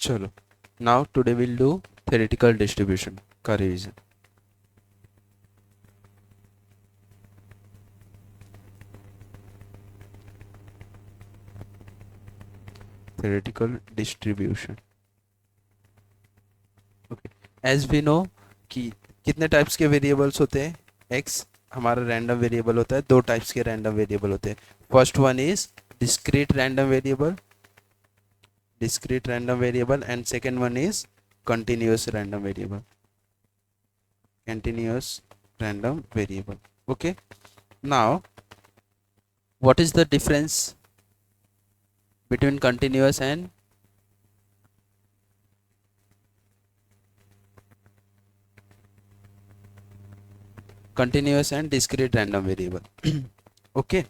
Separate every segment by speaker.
Speaker 1: चलो, now today we'll do theoretical distribution का revision. Theoretical distribution. Okay. As we know कि कितने types के वेरिएबल्स होते हैं. x हमारा रैंडम वेरिएबल होता है. दो टाइप्स के रैंडम वेरिएबल होते हैं. First one is discrete random variable and second one is continuous random variable. Okay, now what is the difference between continuous and discrete random variable? Okay,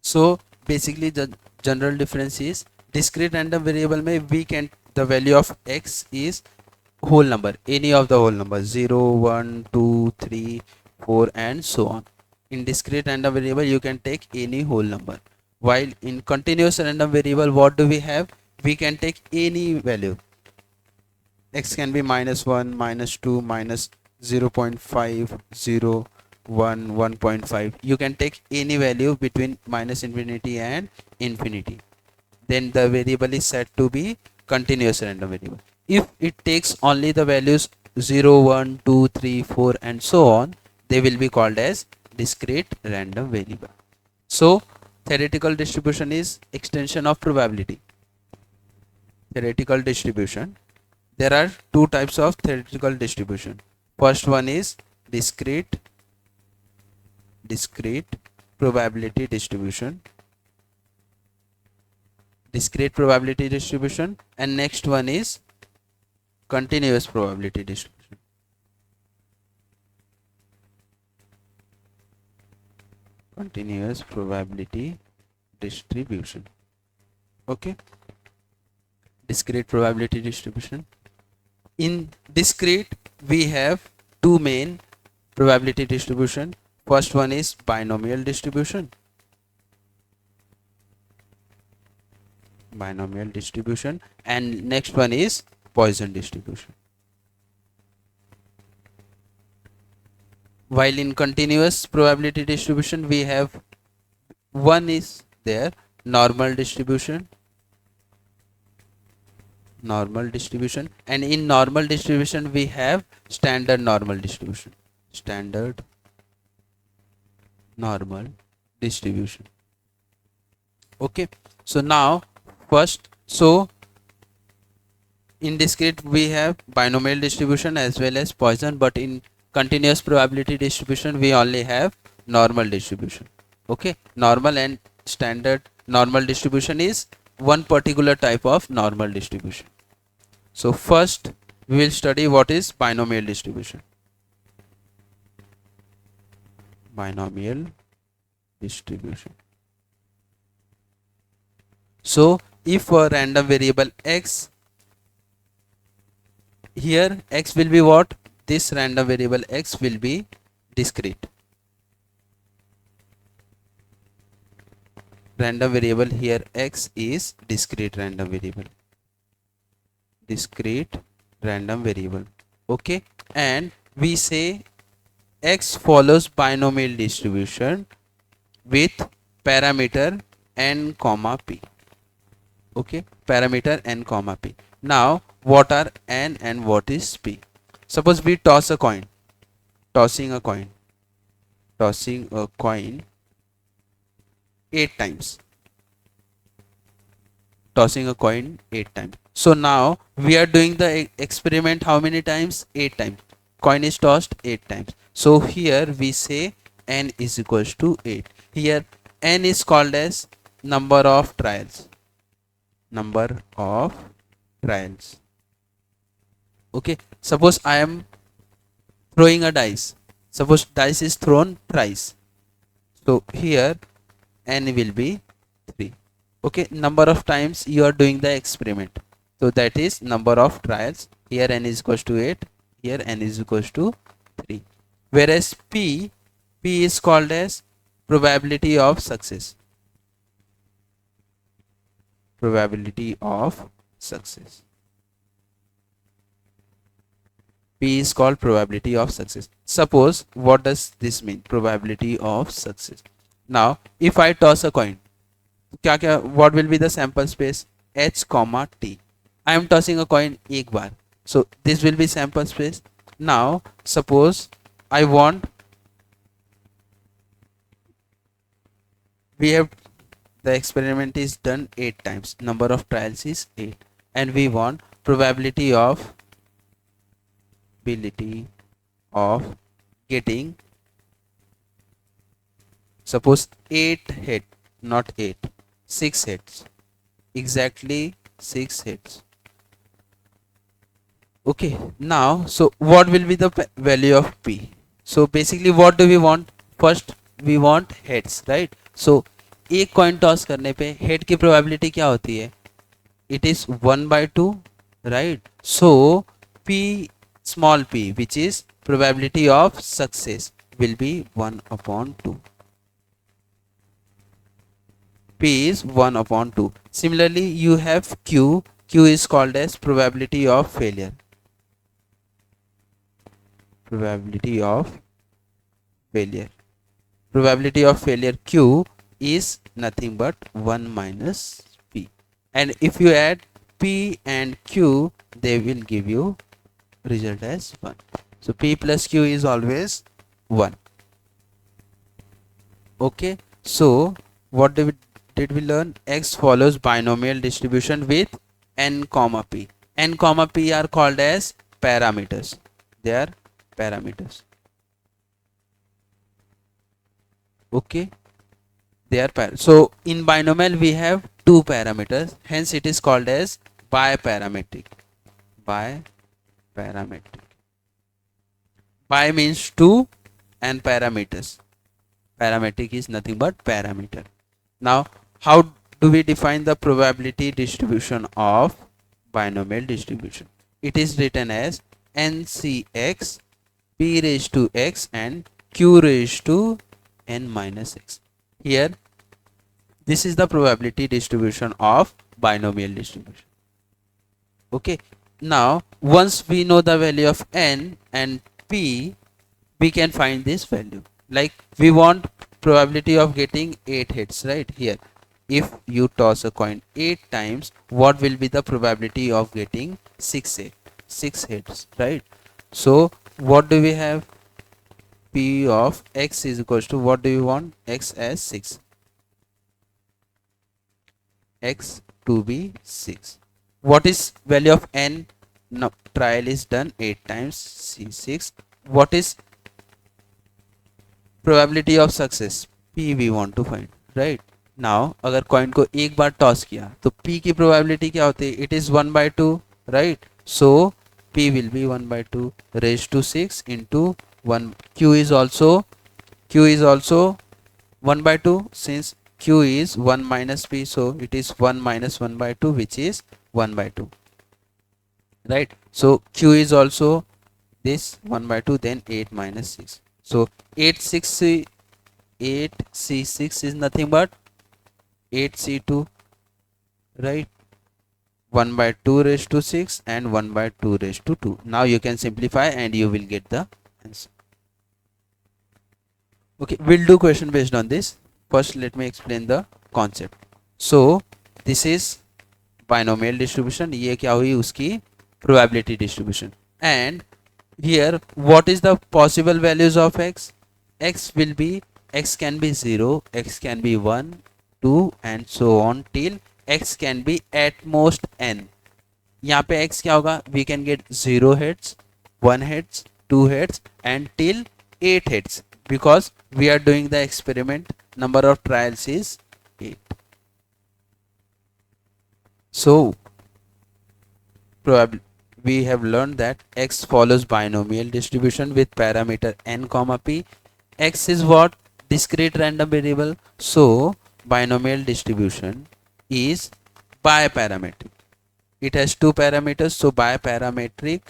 Speaker 1: so basically the general difference is discrete random variable may we can the value of x is whole number, any of the whole number 0 1 2 3 4 and so on. In discrete random variable you can take any whole number, while in continuous random variable what do we have? We can take any value. X can be -1 -2 minus 0.5 0 1 1.5. You can take any value between -infinity and infinity, then the variable is said to be continuous random variable. If it takes only the values 0 1 2 3 4 and so on, they will be called as discrete random variable. So theoretical distribution is extension of probability. Theoretical distribution, there are two types of theoretical distribution. First one is discrete probability distribution, and next one is continuous probability distribution. Okay, discrete probability distribution. In discrete we have two main probability distribution. First one is binomial distribution, and next one is Poisson distribution. While in continuous probability distribution we have one is there normal distribution, and in normal distribution we have standard normal distribution. Okay, so now first, so in discrete we have binomial distribution as well as Poisson, but in continuous probability distribution we only have normal distribution. Okay, normal and standard normal distribution is one particular type of normal distribution. So first we will study what is binomial distribution. So if a random variable x, here x will be what? This random variable x will be discrete. Random variable here x is discrete random variable. Okay, and we say x follows binomial distribution with parameter n comma p. Okay, parameter n comma p. Now what are n and what is p? Suppose we toss a coin, tossing a coin 8 times. So now we are doing the experiment how many times? 8 times. Coin is tossed 8 times. So here we say n is equals to 8. Here n is called as number of trials. Okay, suppose I am throwing a dice. Suppose dice is thrown thrice. So here n will be 3. Okay, number of times you are doing the experiment. So that is number of trials. Here n is equals to 8. Here n is equals to 3. Whereas p is called as probability of success. P is called probability of success. Suppose, what does this mean? Probability of success. Now, if I toss a coin, what will be the sample space? H comma T. I am tossing a coin एक बार. So this will be sample space. Now, suppose I want, we have, the experiment is done 8 times. Number of trials is 8. And we want probability of getting, suppose 8 hit, not 8, 6 hits, exactly 6 hits. Okay, now, so what will be the value of P? So basically what do we want? First we want heads, right? So एक coin toss करने पे head की probability क्या होती है? It is 1/2, right? So P, small p, which is probability of success, will be 1/2. P is 1/2. Similarly, you have Q. Q is called as probability of failure. Probability of failure. Probability of failure Q is nothing but 1 minus P. And if you add P and Q, they will give you result as 1. So P plus Q is always 1. Okay. So what did we learn? X follows binomial distribution with n comma p. N comma p are called as parameters. They are parameters. Okay, they are so in binomial we have two parameters, hence it is called as biparametric. Biparametric. Bi means two and parameters. Parametric is nothing but parameter. Now, how do we define the probability distribution of binomial distribution? It is written as NCX P raised to x and Q raised to n minus x. Here, this is the probability distribution of binomial distribution. Okay. Now, once we know the value of n and p, we can find this value. Like we want probability of getting 8 hits, right? Here, if you toss a coin 8 times, what will be the probability of getting 6 hits, right? So what do we have? P of x is equals to, what do you want? X as 6. X to be 6. What is value of n? Now trial is done 8 times, C6. What is probability of success? P we want to find, right? Now अगर coin को एक बार toss किया तो P की probability क्या होती है? It is 1/2, right? So P will be 1/2 raised to 6 into 1. Q is also 1/2, since Q is 1 minus P, so it is 1 minus 1/2, which is 1/2, right? So Q is also this 1/2, then 8 minus 6. So 8C6 is nothing but 8C2, right? 1/2 raised to 6 and 1/2 raised to 2. Now you can simplify and you will get the answer. Okay, we'll do question based on this. First, let me explain the concept. So this is binomial distribution. ये क्या हुई उसकी probability distribution. And here, what is the possible values of x? X can be 0, x can be 1, 2 and so on till x can be at most n. यहाँ पे x क्या होगा? We can get 0 hits, 1 hits, 2 hits and till 8 hits, because we are doing the experiment. Number of trials is 8. So probably we have learned that x follows binomial distribution with parameter n comma p. X is what? Discrete random variable. So binomial distribution is biparametric. It has two parameters. So biparametric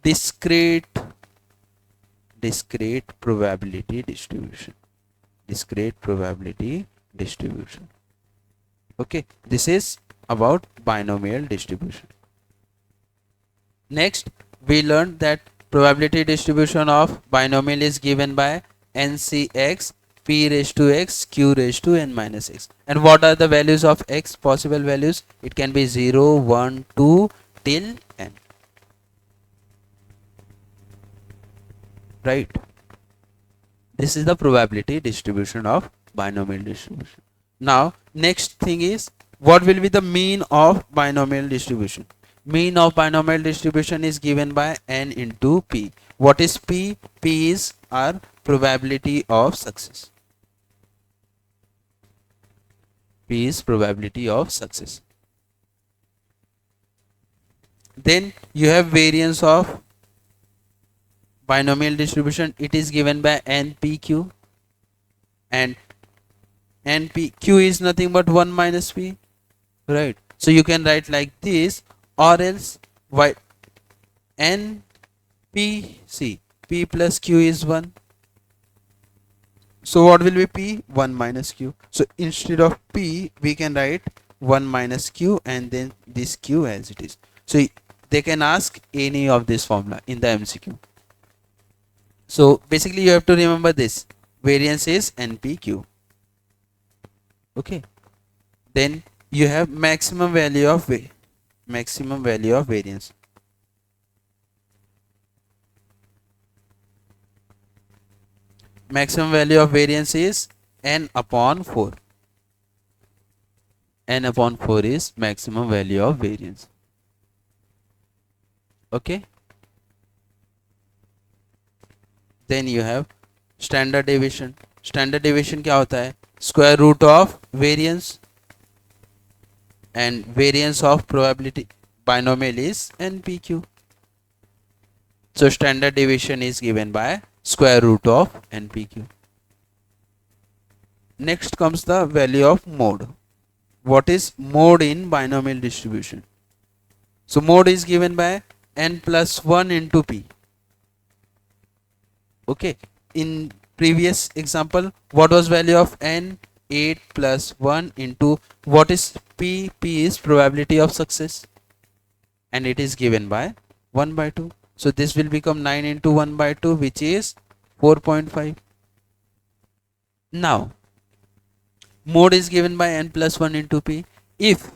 Speaker 1: discrete probability distribution. Okay, this is about binomial distribution. Next, we learned that probability distribution of binomial is given by ncx p raised to x q raised to n minus x. And what are the values of x? Possible values, it can be 0, 1, 2 till n, right? This is the probability distribution of binomial distribution. Now next thing is, what will be the mean of binomial distribution? Mean of binomial distribution is given by n into p. What is p? P is our probability of success. P is probability of success. Then you have variance of binomial distribution. It is given by npq, and npq is nothing but 1 minus p, right? So you can write like this, or else y n p c, p plus q is 1. So what will be p? 1 minus q. So instead of p we can write 1 minus q and then this q as it is. So they can ask any of this formula in the MCQ. So basically you have to remember this, variance is npq. Okay, then you have maximum value of variance. Maximum value of variance is n upon 4. N upon 4 is maximum value of variance. Okay, then you have standard deviation. Standard deviation क्या होता है? Square root of variance, and variance of probability binomial is npq. So standard deviation is given by square root of npq. Next comes the value of mode. What is mode in binomial distribution? So mode is given by n plus 1 into p. Okay, in previous example what was value of n? 8 plus 1 into what is p? P is probability of success, and it is given by 1 by 2. So this will become 9 into 1 by 2, which is 4.5. Now mode is given by n plus 1 into p. If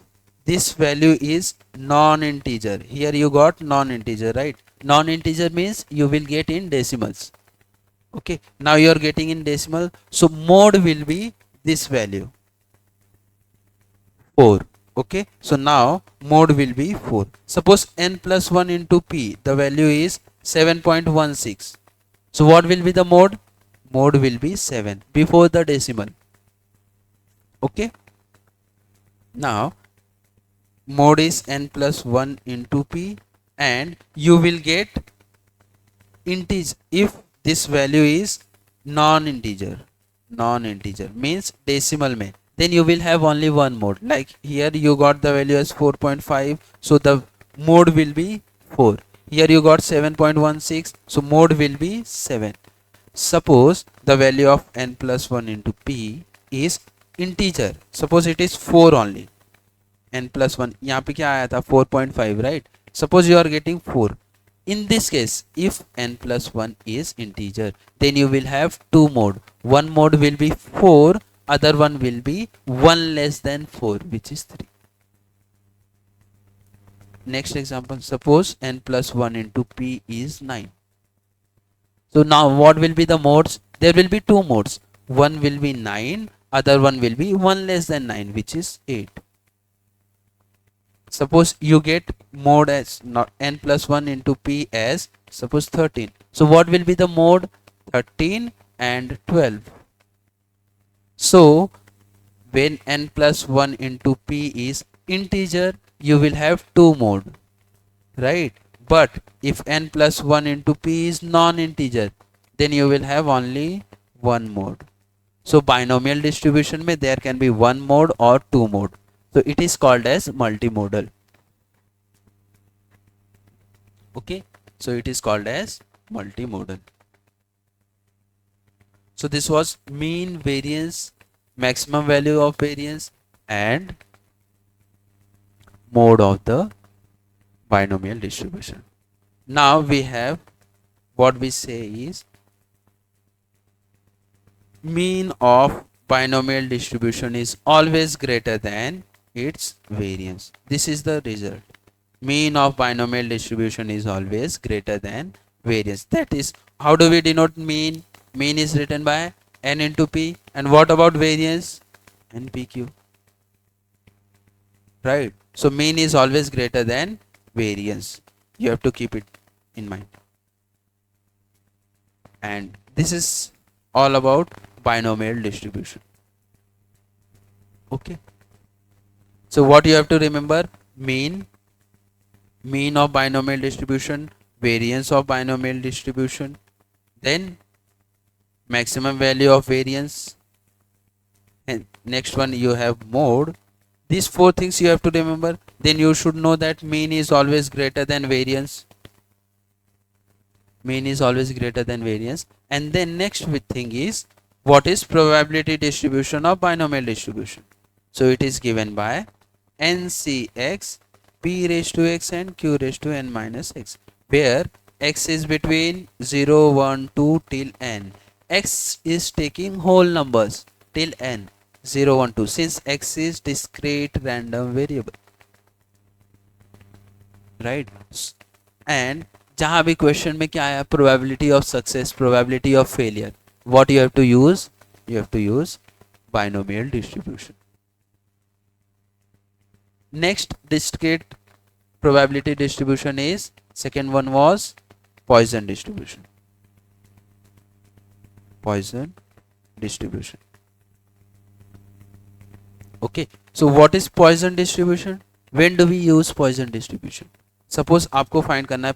Speaker 1: this value is non-integer, here you got non-integer, right? Non-integer means you will get in decimals. Okay, now you are getting in decimal, so mode will be this value 4. Okay, so now mode will be 4. Suppose n plus 1 into p, the value is 7.16. So what will be the mode? Mode will be 7 before the decimal. Okay, now mode is n plus 1 into p, and you will get integer if this value is non-integer. Non-integer means decimal mein, then you will have only one mode. Like here you got the value as 4.5, so the mode will be 4. Here you got 7.16, so mode will be 7. Suppose the value of n plus 1 into p is integer, suppose it is 4 only. n plus 1 यहाँ पे क्या आया था? 4.5, right? Suppose you are getting 4. In this case, if n plus 1 is integer, then you will have two mode. One mode will be 4, other one will be 1 less than 4, which is 3. Next example, suppose n plus 1 into p is 9. So now what will be the modes? There will be two modes. One will be 9, other one will be 1 less than 9, which is 8. Suppose you get mode as not n plus 1 into p as suppose 13. So what will be the mode? 13 and 12. So when n plus 1 into p is integer, you will have two mode, right? But if n plus 1 into p is non-integer, then you will have only one mode. So binomial distribution mein there can be one mode or two mode. So it is called as multimodal. Okay, so it is called as multimodal. So this was mean, variance, maximum value of variance, and mode of the binomial distribution. now we have what we say is mean of binomial distribution is always greater than its variance. This is the result. Mean of binomial distribution is always greater than variance. That is, how do we denote mean? Mean is written by n into p. And what about variance? npq. Right? So mean is always greater than variance. You have to keep it in mind. And this is all about binomial distribution. Okay. So what you have to remember? Mean of binomial distribution, variance of binomial distribution, then maximum value of variance, and next one you have mode. These four things you have to remember. Then you should know that mean is always greater than variance. Mean is always greater than variance. And then next thing is, what is probability distribution of binomial distribution? So it is given by ncx p raised to x and q raised to n minus x, where x is between 0, 1, 2 till n. X is taking whole numbers till n, 0, 1, 2, since x is discrete random variable, right? And जहाँ भी question में क्या आया, probability of success, probability of failure, what you have to use? You have to use binomial distribution. Next discrete probability distribution is, second one was Poisson distribution. Poisson distribution. Okay, so what is Poisson distribution? When do we use Poisson distribution? Suppose आपको find करना है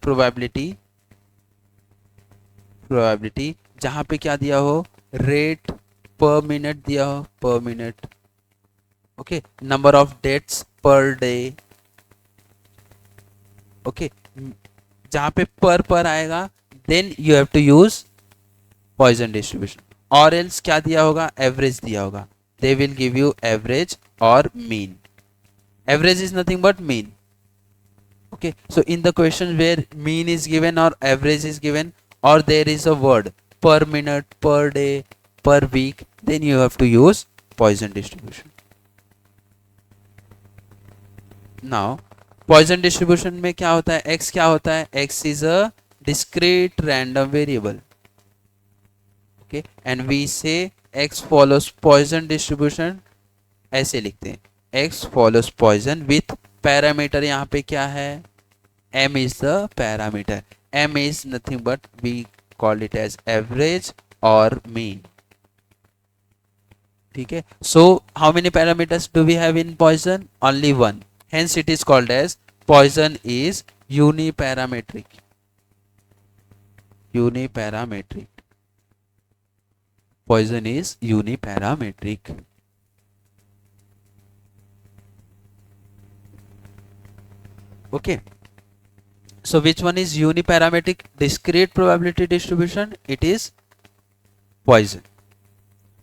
Speaker 1: probability जहां पे क्या दिया हो, rate पर minute दिया हो, per minute. Okay, number of dates per day. Okay, जहां पे पर आएगा then you have to use Poisson distribution. और एल्स क्या दिया होगा, एवरेज दिया होगा. They will give you average और mean. Average is nothing but mean. Okay, so in the question where mean is given or average is given, or there is a word per minute, per day, per week, then you have to use Poisson distribution. Now Poisson distribution में क्या होता है, x क्या होता है, x is a discrete random variable. Okay, and we say x follows Poisson distribution. ऐसे लिखते हैं, x follows Poisson with parameter. यहाँ पे क्या है, m is the parameter. M is nothing but we call it as average or mean. ठीक है. So how many parameters do we have in Poisson? Only one. Hence it is called as Poisson is uniparametric. Uniparametric. Poisson is uniparametric. Okay, so which one is uniparametric discrete probability distribution? It is Poisson.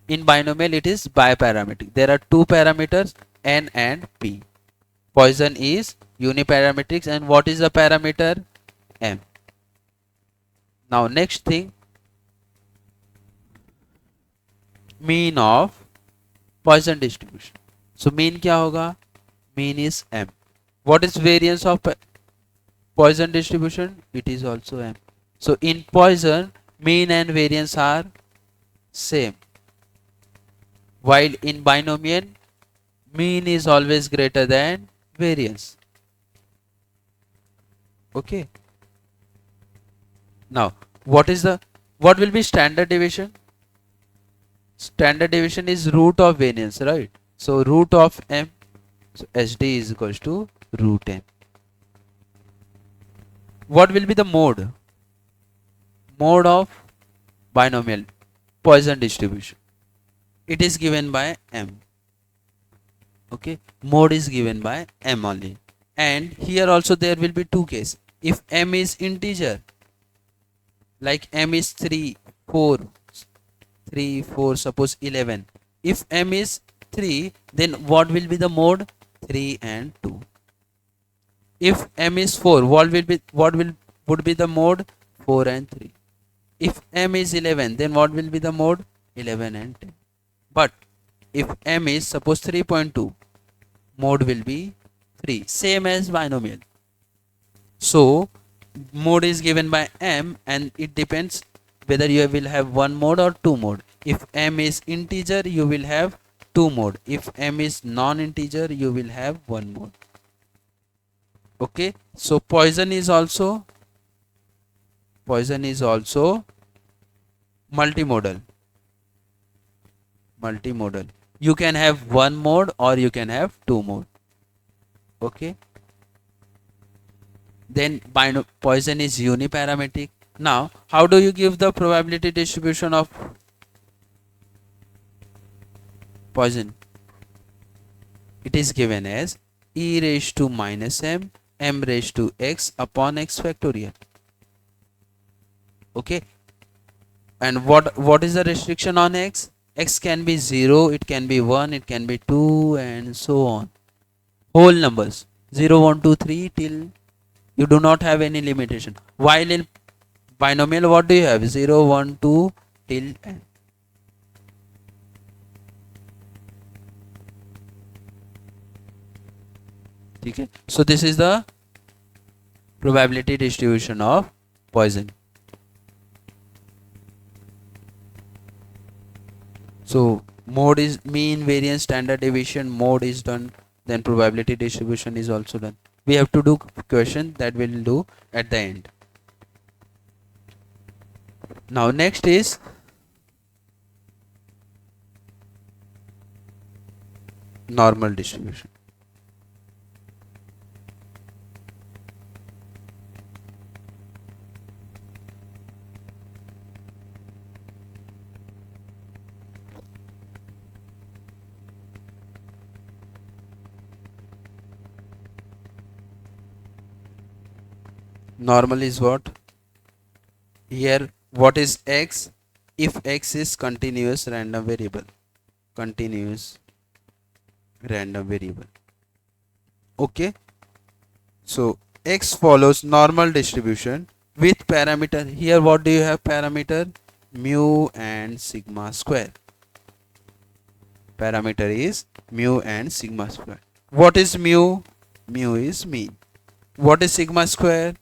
Speaker 1: In binomial it is biparametric. There are two parameters, n and p. Poisson is uniparametric, and what is the parameter? M. Now next thing, mean of Poisson distribution. So mean क्या होगा, mean is m. What is variance of Poisson distribution? It is also m. So in Poisson, mean and variance are same, while in binomial mean is always greater than variance. Okay, now what will be standard deviation? Standard deviation is root of variance, right? So root of m, so SD is equals to root m. What will be the mode? Mode of binomial Poisson distribution. It is given by m. Okay, mode is given by m only. And here also there will be two cases. If m is integer, like m is 3, 4, suppose 11. If m is 3, then what will be the mode? 3 and 2. If m is 4, what will would be the mode 4 and 3. If m is 11, then what will be the mode 11 and 10. But if m is suppose 3.2, mode will be 3, same as binomial. So mode is given by m and it depends whether you will have one mode or two mode. If m is integer, you will have two mode. If m is non-integer, you will have one mode. Okay, so poisson is also multimodal. You can have one mode or you can have two mode. Okay, then poisson is uniparametric. Now how do you give the probability distribution of poisson? It is given as e raised to minus m raised to x upon x factorial. Okay, and what is the restriction on x? X can be 0, it can be 1, it can be 2, and so on. Whole numbers 0, 1, 2, 3 till you do not have any limitation. While in binomial, what do you have? 0, 1, 2 till n. Okay, so this is the probability distribution of Poisson. So mode is mean, variance, standard deviation. Mode is done, then probability distribution is also done. We have to do question that we will do at the end. Now next is normal distribution. Normal is what? Here what is x? If x is continuous random variable. Okay, so x follows normal distribution with parameter. Here what do you have? Parameter mu and sigma square. Parameter is mu and sigma square. What is mu? Mu is mean. What is sigma square?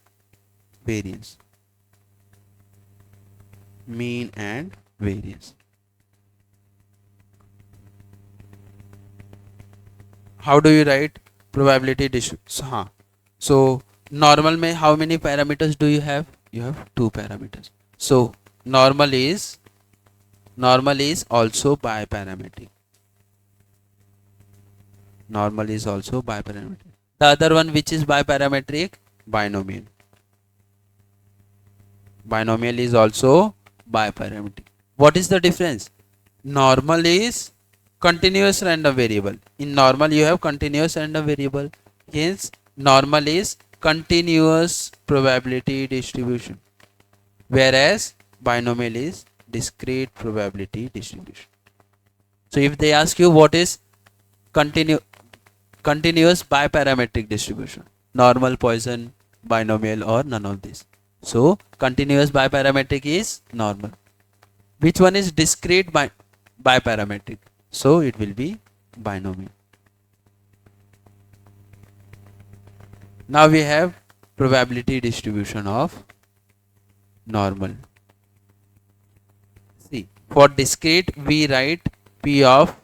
Speaker 1: Variance. Mean and variance. How do you write probability distribution? So normal में how many parameters do you have? You have two parameters. So normal is also biparametric. Normal is also biparametric. The other one which is biparametric, binomial. Binomial is also biparametric. What is the difference? Normal is continuous random variable. In normal you have continuous random variable. Hence normal is continuous probability distribution, whereas binomial is discrete probability distribution. So if they ask you what is continuous biparametric distribution, normal, Poisson, binomial, or none of this. So continuous biparametric is normal. Which one is discrete biparametric? So it will be binomial. Now we have probability distribution of normal. See, for discrete we write P of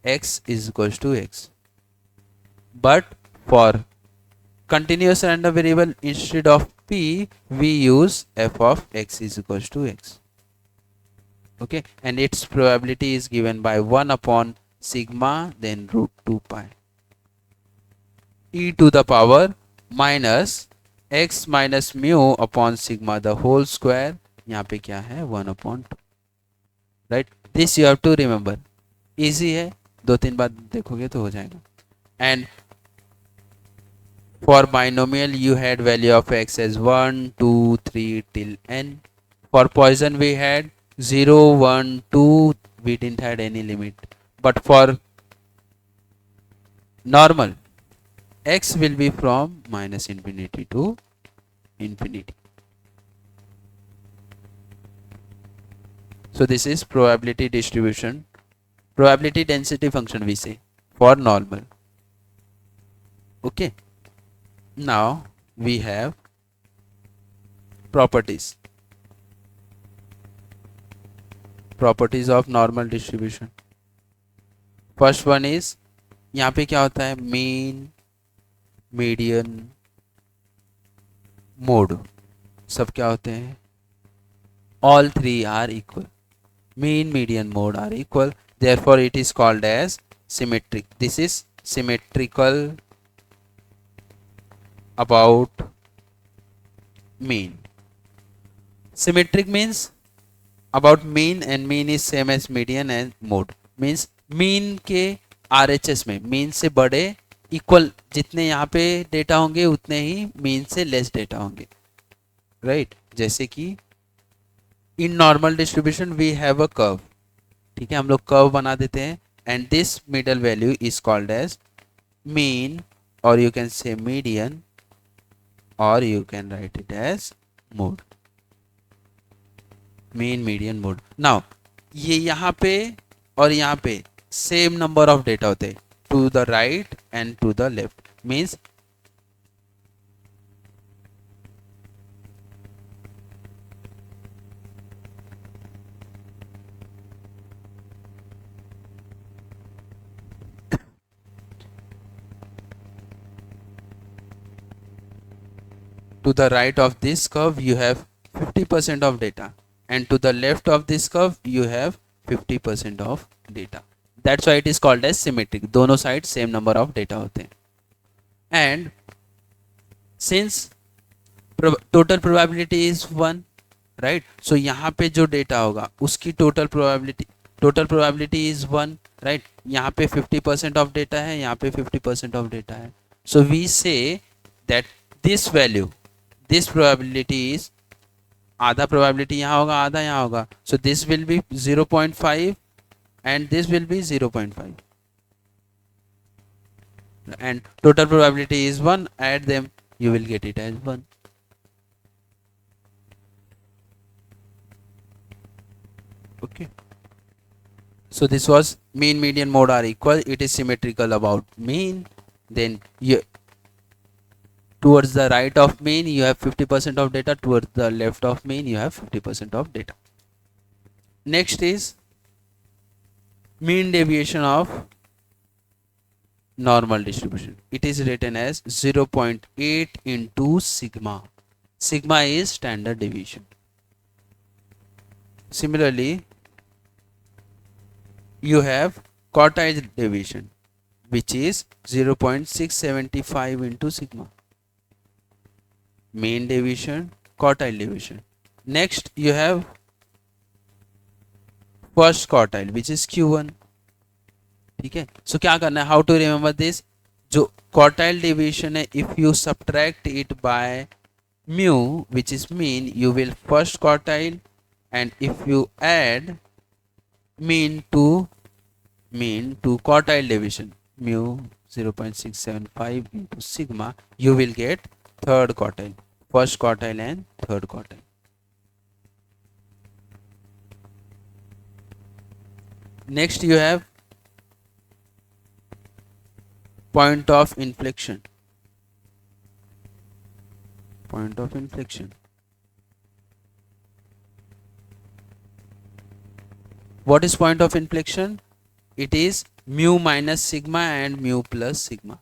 Speaker 1: x is equals to x. But for continuous random variable, instead of P we use f of x is equals to x. Okay, and its probability is given by 1 upon sigma then root 2 pi e to the power minus x minus mu upon sigma the whole square. यहाँ पे क्या है 1 upon 2. Right, this you have to remember. Easy है, 2-3 बार देखोगे तो हो जाएगा. And for binomial you had value of x as 1, 2, 3 till n. For Poisson we had 0, 1, 2, we didn't had any limit. But for normal, x will be from minus infinity to infinity. So this is probability distribution, probability density function we say for normal. Okay, now we have properties of normal distribution. First one is, यहाँ पे क्या होता है, mean median mode सब क्या होते हैं, all three are equal. Mean, median, mode are equal. Therefore, it is called as symmetric. This is symmetrical about mean. Symmetric means about mean, and mean is same as median and mode. Means mean के RHS में mean से बड़े equal, जितने यहाँ पे data होंगे उतने ही mean से लेस डेटा होंगे, राइट? जैसे कि in normal distribution we have a curve, ठीक है, हम लोग कर्व बना देते हैं, and this middle value is called as mean, और यू कैन से मीडियन, और you can write it as mode. Mean, median, mode. Now ये यहाँ पे और यहाँ पे सेम नंबर ऑफ डेटा होते हैं, to the right and to the left. Means to the right of this curve you have 50% of data, and to the left of this curve you have 50% of data. That's why it is called as symmetric. दोनों side same number of data होते हैं. And since total probability is 1, right, so यहाँ पे जो data होगा उसकी total probability is 1, right. यहाँ पे 50% ऑफ डेटा है, यहाँ पे 50% ऑफ डेटा है. So we say that this value, this probability is, आधा प्रोबेबिलिटी यहाँ होगा, आधा यहाँ होगा. So this will be 0.5 and this will be 0.5, and total probability is 1. Add them, you will get it as 1. Okay, so this was mean, median, mode are equal. It is symmetrical about mean. Then you, towards the right of mean you have 50% of data, towards the left of mean you have 50% of data. Next is mean deviation of normal distribution. It is written as 0.8 into sigma. Sigma is standard deviation. Similarly, you have quartile deviation, which is 0.675 into sigma. Mean deviation, quartile deviation. Next you have first quartile which is Q1. ठीक है, सो क्या करना है, how to remember this. जो quartile division है, if you subtract it by mu which is mean, you will first quartile, and if you add mean to quartile division mu 0.675 into sigma, you will get third quartile, first quartile and third quartile. Next you have point of inflection. Point of inflection. What is point of inflection? It is mu minus sigma and mu plus sigma.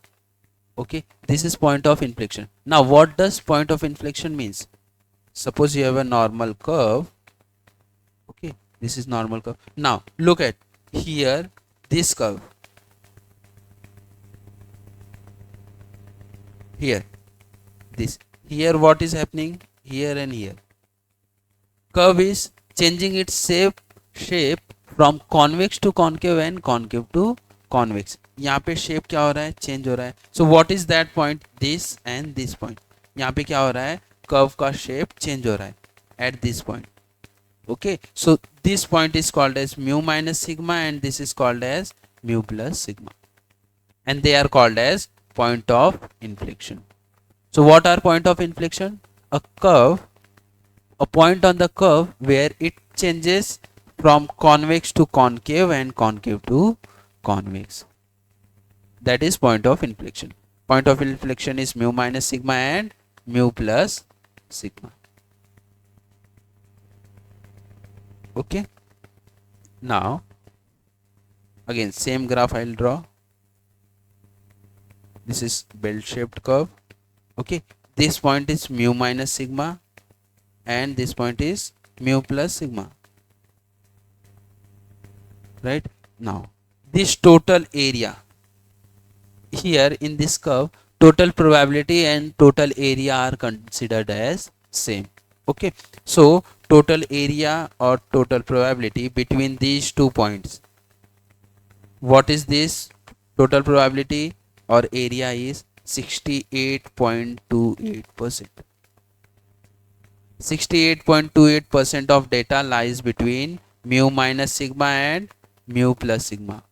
Speaker 1: Okay, this is point of inflection. Now what does point of inflection means? Suppose you have a normal curve. Okay, this is normal curve. Now look at here this curve. Here this, here what is happening, here and here curve is changing its shape from convex to concave and concave to convex. यहाँ पे shape क्या हो रहा है, change हो रहा है. So what is that point? This and this point. यहाँ पे क्या हो रहा है, curve का shape change हो रहा है at this point. Okay, so this point is called as mu minus sigma and this is called as mu plus sigma, and they are called as point of inflection. So what are point of inflection? A curve, a point on the curve where it changes from convex to concave and concave to convex. That is point of inflection. Point of inflection is mu minus sigma and mu plus sigma. Okay. Now again same graph I'll draw. This is bell shaped curve. Okay, this point is mu minus sigma and this point is mu plus sigma. Right. Now this total area here in this curve, total probability and total area are considered as same. Okay, so total area or total probability between these 2 points, what is this total probability or area is 68.28%. 68.28% of data lies between mu minus sigma and mu plus sigma,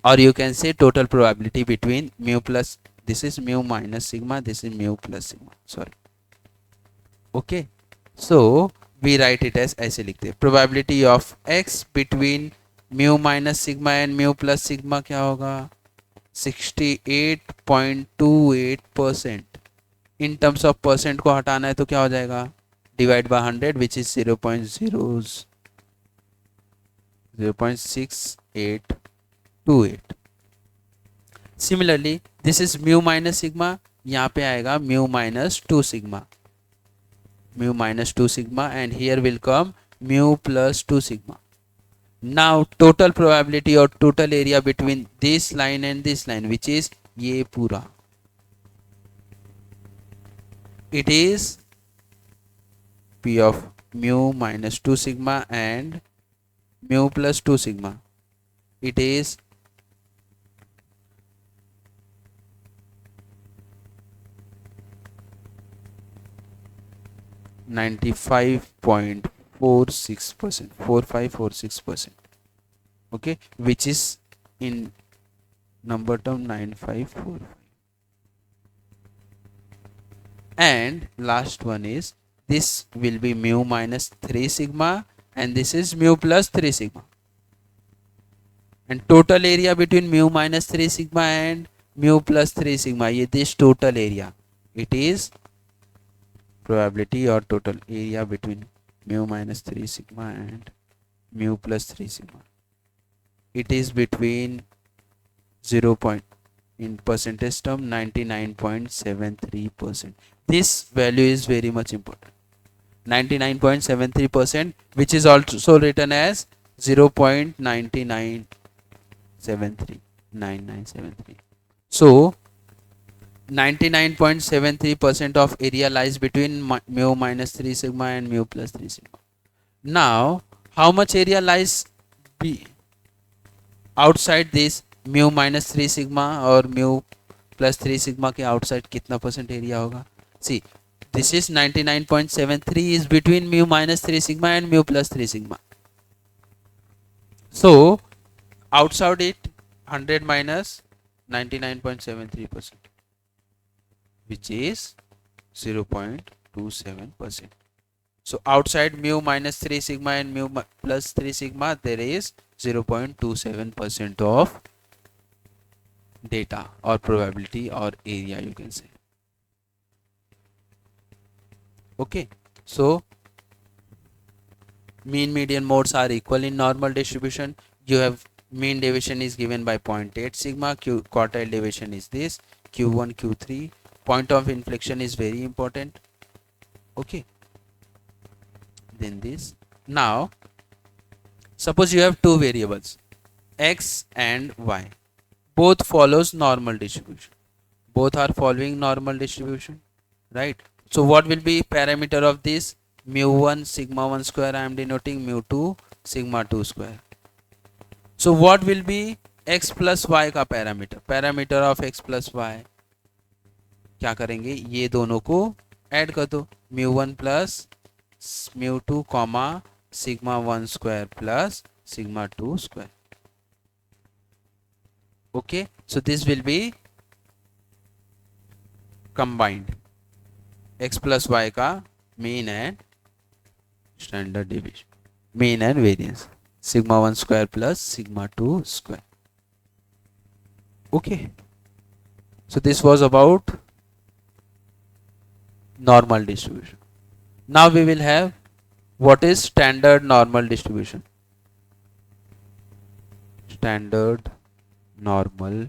Speaker 1: or you can say total probability between mu plus, this is mu minus sigma, this is mu plus sigma, sorry. Okay, so we write it as ऐसे लिखते हैं, probability of x between mu minus sigma and mu plus sigma क्या होगा 68.28%. In terms of percent को हटाना है तो क्या हो जाएगा divide by 100 which is 0.6828. Similarly this is mu minus sigma, यहाँ पे आएगा mu minus 2 sigma, mu minus 2 sigma and here will come mu plus 2 sigma. Now total probability or total area between this line and this line, which is ये पूरा, it is P of mu minus 2 sigma and mu plus 2 sigma. It is .4546%, 4546%. Okay, which is in number term 9545. And last one is this will be mu minus 3 sigma and this is mu plus 3 sigma. And total area between mu minus 3 sigma and mu plus 3 sigma, this total area, it is probability or total area between mu minus 3 sigma and mu plus 3 sigma. It is between 0. In percentage term 99.73%. This value is very much important. 99.73%, which is also written as 0.9973. So 99.73% of area lies between mu minus 3 sigma and mu plus 3 sigma. Now how much area lies outside this mu minus 3 sigma और mu plus 3 sigma के outside कितना percent area होगा? See, this is 99.73 is between mu minus 3 sigma and mu plus 3 sigma. So outside it 100 minus 99.73%, which is 0.27%. So outside mu minus 3 sigma and mu plus 3 sigma, there is 0.27% of data or probability or area, you can say. Okay, so mean, median, modes are equal in normal distribution. You have mean deviation is given by 0.8 sigma, quartile deviation is this, q1, q3. Point of inflection is very important. Okay, then this. Now suppose you have two variables x and y, both follows normal distribution, both are following normal distribution, right? So what will be parameter of this? mu1 sigma 1 square, I am denoting mu2 sigma 2 square. So what will be x plus y का parameter? Parameter of x plus y क्या करेंगे, ये दोनों को add कर दो, mu1 plus mu2 comma sigma 1 square plus sigma 2 square. Okay, so this will be combined x plus y का mean and standard deviation, mean and variance. sigma 1 square plus sigma 2 square. Okay, so this was about normal distribution. Now we will have what is standard normal distribution. Standard normal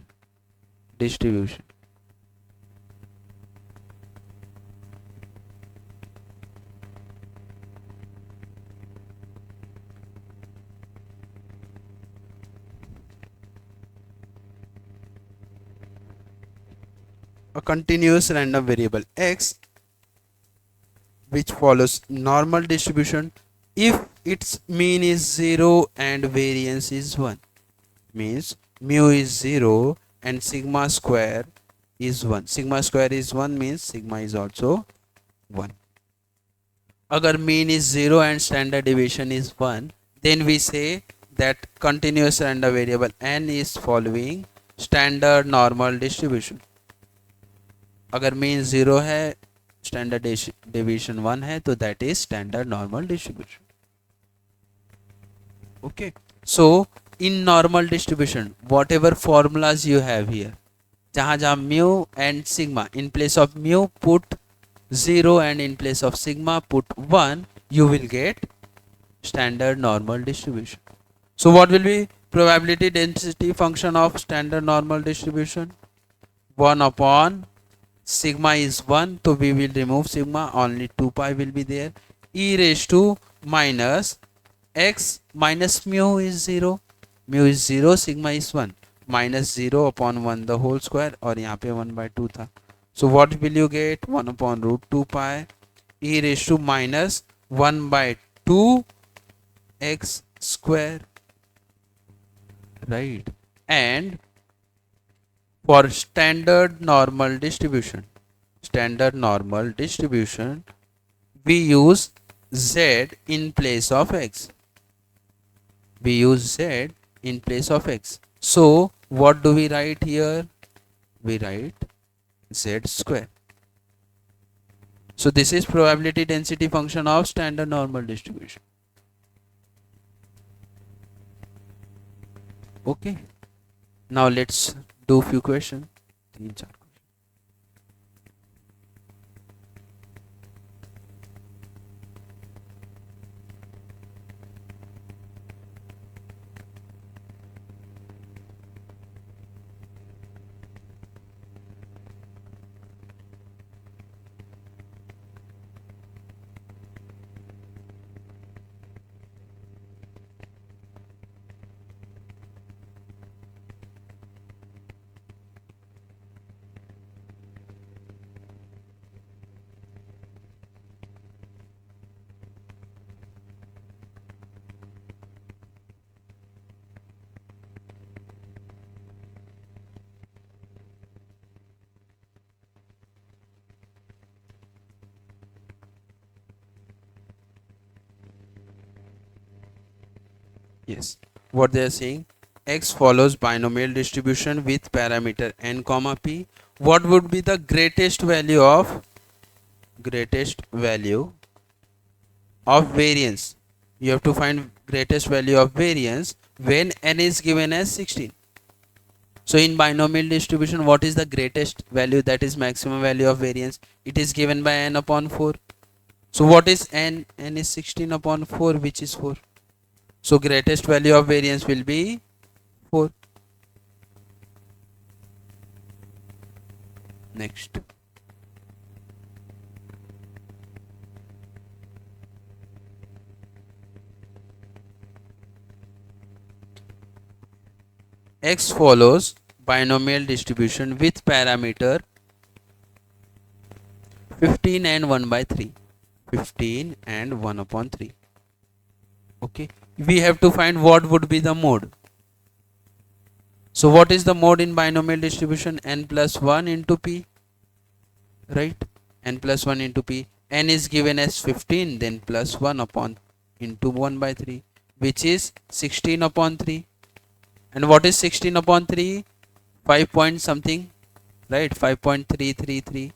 Speaker 1: distribution. A continuous random variable x which follows normal distribution if its mean is 0 and variance is 1, means mu is 0 and sigma square is 1. Sigma square is 1 means sigma is also 1. Agar mean is 0 and standard deviation is 1, then we say that continuous random variable n is following standard normal distribution. अगर mean 0 है standard deviation 1 है तो that is standard normal distribution. Okay, so in normal distribution what ever formulas you have here, जहां जहां mu and sigma, in place of mu put 0 and in place of sigma put 1, you will get standard normal distribution. So what will be probability density function of standard normal distribution? 1 upon sigma is 1, so we will remove sigma, only 2 pi will be there, e raised to minus x minus mu is 0, mu is 0, sigma is 1, minus 0 upon 1 the whole square, और यहाँ पे 1/2 था. So what will you get? 1 upon root 2 pi e raised to minus 1/2 x square, right? And for standard normal distribution, we use z in place of x. We use z in place of x. So what do we write here? We write z square. So this is probability density function of standard normal distribution. Okay, now let's do few questions. 3-4. Yes, what they are saying, x follows binomial distribution with parameter n comma p. What would be the greatest value of variance? You have to find greatest value of variance when n is given as 16. So in binomial distribution, what is the greatest value, that is maximum value of variance? It is given by n upon 4. So what is n? N is 16 upon 4, which is 4. So greatest value of variance will be 4. Next. X follows binomial distribution with parameter 15 and 1/3. 15 and 1 upon 3. Okay, we have to find what would be the mode. So what is the mode in binomial distribution? N plus 1 into p, right? N plus 1 into p. N is given as 15, then plus 1 upon into 1/3, which is 16 upon 3. And what is 16 upon 3? 5 point something, right? 5.333.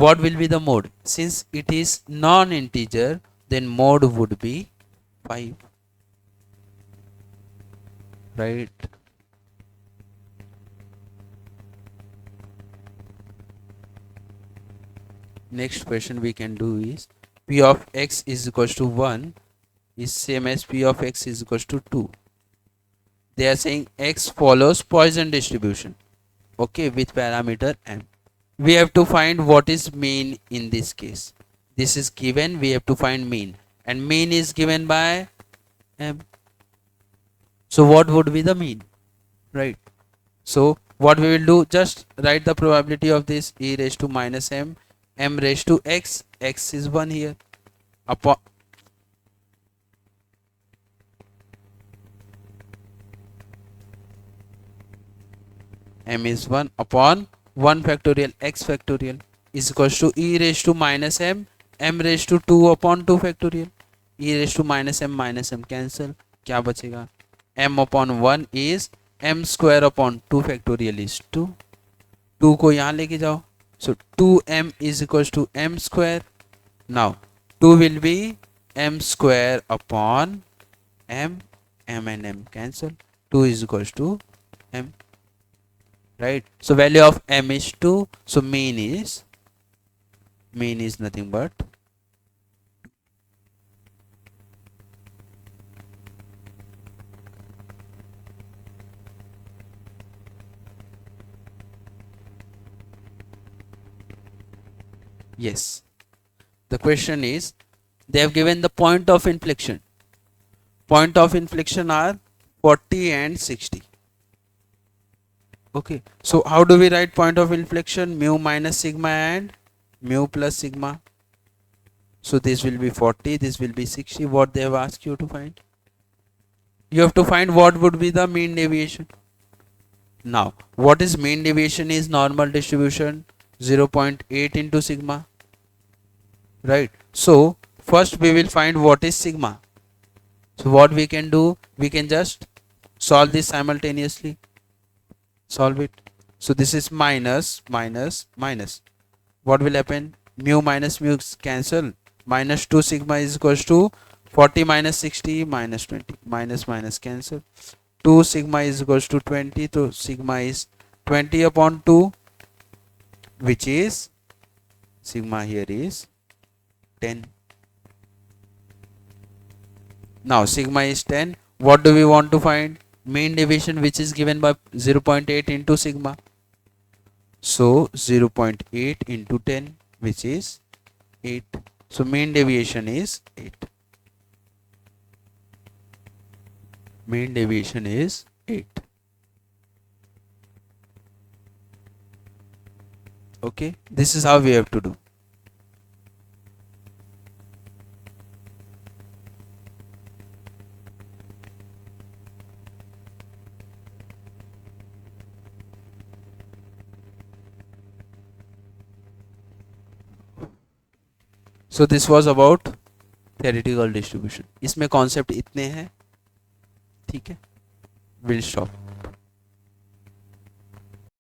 Speaker 1: What will be the mode? Since it is non-integer, then mode would be 5, right? Next question we can do is p of x is equals to 1 is same as p of x is equals to 2. They are saying x follows Poisson distribution, okay, with parameter m. We have to find what is mean in this case. This is given, we have to find mean, and mean is given by m. So what would be the mean, right? So what we will do, just write the probability of this e raised to minus m, m raised to x, x is 1 here, upon m is 1 upon 1 factorial x factorial is equals to e raised to minus m, m raised to 2 upon 2 factorial, e raised to minus m cancel, क्या बचेगा, m upon 1 is m square upon 2 factorial is 2, 2 को यहाँ लेके जाओ, so 2m is equals to m square. Now 2 will be m square upon m, m and m cancel, 2 is equals to m, right? So value of m is 2, so mean is nothing but yes. The question is, they have given the point of inflection. Point of inflection are 40 and 60. Okay, so how do we write point of inflection? Mu minus sigma and mu plus sigma. So this will be 40, this will be 60. What they have asked you to find? You have to find what would be the mean deviation. Now, what is mean deviation? Is normal distribution 0.8 into sigma, right? So first we will find what is sigma. So what we can do, we can just solve this simultaneously. Solve it. So this is minus minus minus. What will happen? Mu minus mu cancel. Minus 2 sigma is equals to 40 minus 60 minus 20. Minus minus cancel. 2 sigma is equals to 20. So sigma is 20 upon 2, which is sigma here is 10. Now sigma is 10. What do we want to find? Mean deviation, which is given by 0.8 into sigma. So 0.8 into 10, which is 8. So mean deviation is 8. Mean deviation is 8. Okay, this is how we have to do. So this was about theoretical distribution. इसमें concept इतने हैं, ठीक है? We'll stop.